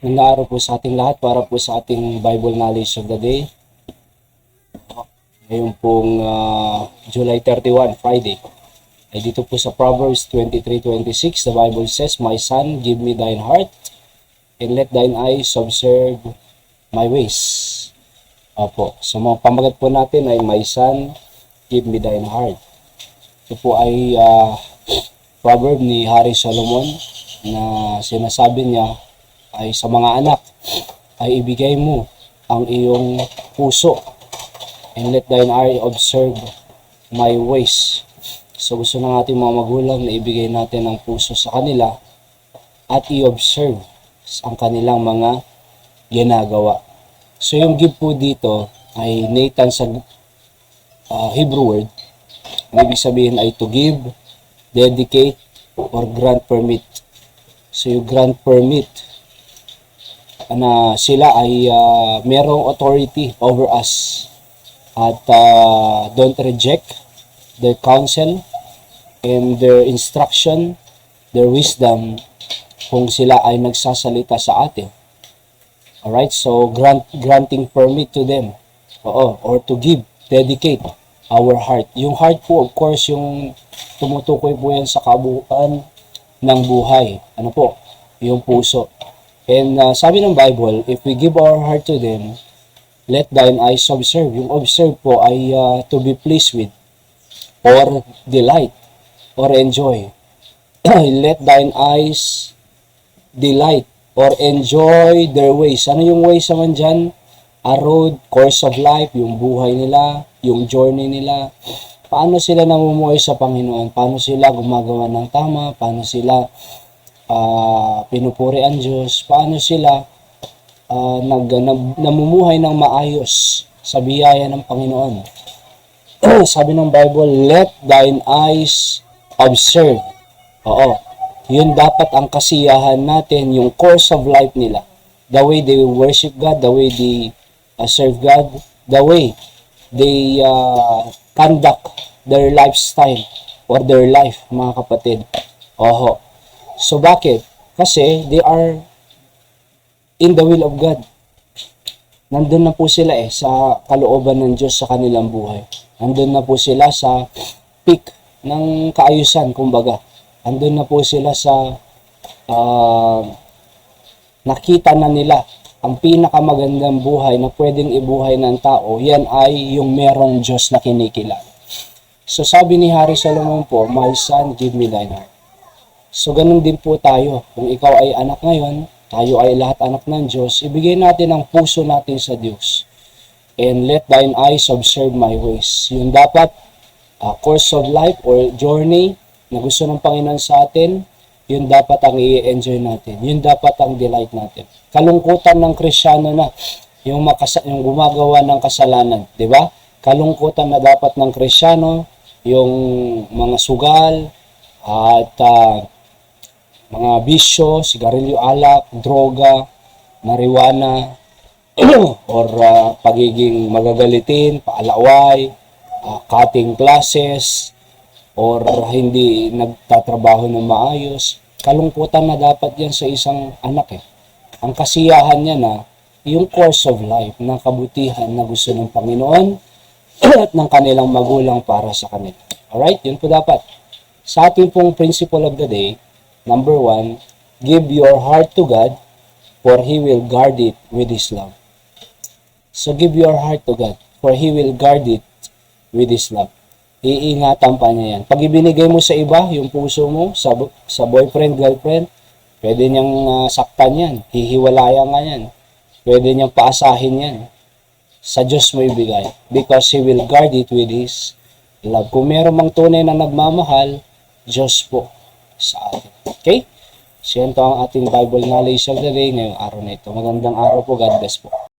Magandang araw po sa ating lahat para po sa ating Bible Knowledge of the Day. Ngayon pong July 31, Friday. Ay dito po sa Proverbs 23:26, the Bible says, "My son, give me thine heart, and let thine eyes observe my ways." Opo. So mga pamagat po natin ay, "My son, give me thine heart." Ito po ay proverb ni Hari Solomon na sinasabi niya ay sa mga anak ay ibigay mo ang iyong puso, and let thine eye observe my ways. So gusto ng ating mga magulang na ibigay natin ang puso sa kanila at i-observe ang kanilang mga ginagawa. So yung give po dito ay Nathan sa Hebrew word. Ibig sabihin ay to give, dedicate, or grant permit. So yung grant permit na sila ay merong authority over us, at don't reject their counsel and their instruction, their wisdom kung sila ay nagsasalita sa atin. Alright, so granting permit to them, or to give, dedicate our heart. Yung heart po, of course, yung tumutukoy po yan sa kabuuan ng buhay. Ano po? Yung puso. And sabi ng Bible, if we give our heart to them, let thine eyes observe. Yung observe po ay to be pleased with, or delight, or enjoy. Let thine eyes delight or enjoy their ways. Ano yung ways naman dyan? A road, course of life, yung buhay nila, yung journey nila. Paano sila namumuhay sa Panginoon? Paano sila gumagawa ng tama? Paano sila pinupuri ang Diyos? Paano sila namumuhay ng maayos sa biyaya ng Panginoon? Sabi ng Bible, let thine eyes observe. Yun dapat ang kasiyahan natin, yung course of life nila. The way they worship God, the way they serve God, the way they conduct their lifestyle or their life, mga kapatid. So bakit? Kasi they are in the will of God. Nandun na po sila sa kalooban ng Diyos sa kanilang buhay. Nandun na po sila sa peak ng kaayusan, kumbaga. Nandun na po sila sa nakita na nila ang pinakamagandang buhay na pwedeng ibuhay ng tao. Yan ay yung merong Diyos na kinikilala. So sabi ni Hari Solomon po, "My son, give me thine heart." So ganun din po tayo. Kung ikaw ay anak ngayon, tayo ay lahat anak ng Diyos, ibigay natin ang puso natin sa Diyos. And let thine eyes observe my ways. Yung dapat course of life or journey na gusto ng Panginoon sa atin, yun dapat ang i-enjoy natin. Yun dapat ang delight natin. Kalungkutan ng Kristiyano na yung gumagawa ng kasalanan, di ba? Kalungkutan na dapat ng Kristiyano yung mga sugal at mga bisyo, sigarilyo, alak, droga, marijuana, or pagiging magagalitin, paalaway, cutting classes, or hindi nagtatrabaho ng maayos. Kalungkutan na dapat yan sa isang anak Ang kasiyahan niya na yung course of life, ng kabutihan na gusto ng Panginoon at ng kanilang magulang para sa kanila. Alright, yun po dapat. Sa ating pong principle of the day, number 1, give your heart to God, for He will guard it with His love. So give your heart to God, for He will guard it with His love. Iingatan pa niya yan. Pag ibinigay mo sa iba, yung puso mo, sa boyfriend, girlfriend, pwede niyang saktan yan. Hihiwalayan nga yan. Pwede niyang paasahin yan. Sa Diyos mo ibigay, because He will guard it with His love. Kung meron mang tunay na nagmamahal, Diyos po sa atin. Okay? So yan to ang ating Bible knowledge of the day ngayong araw na ito. Magandang araw po. God bless po.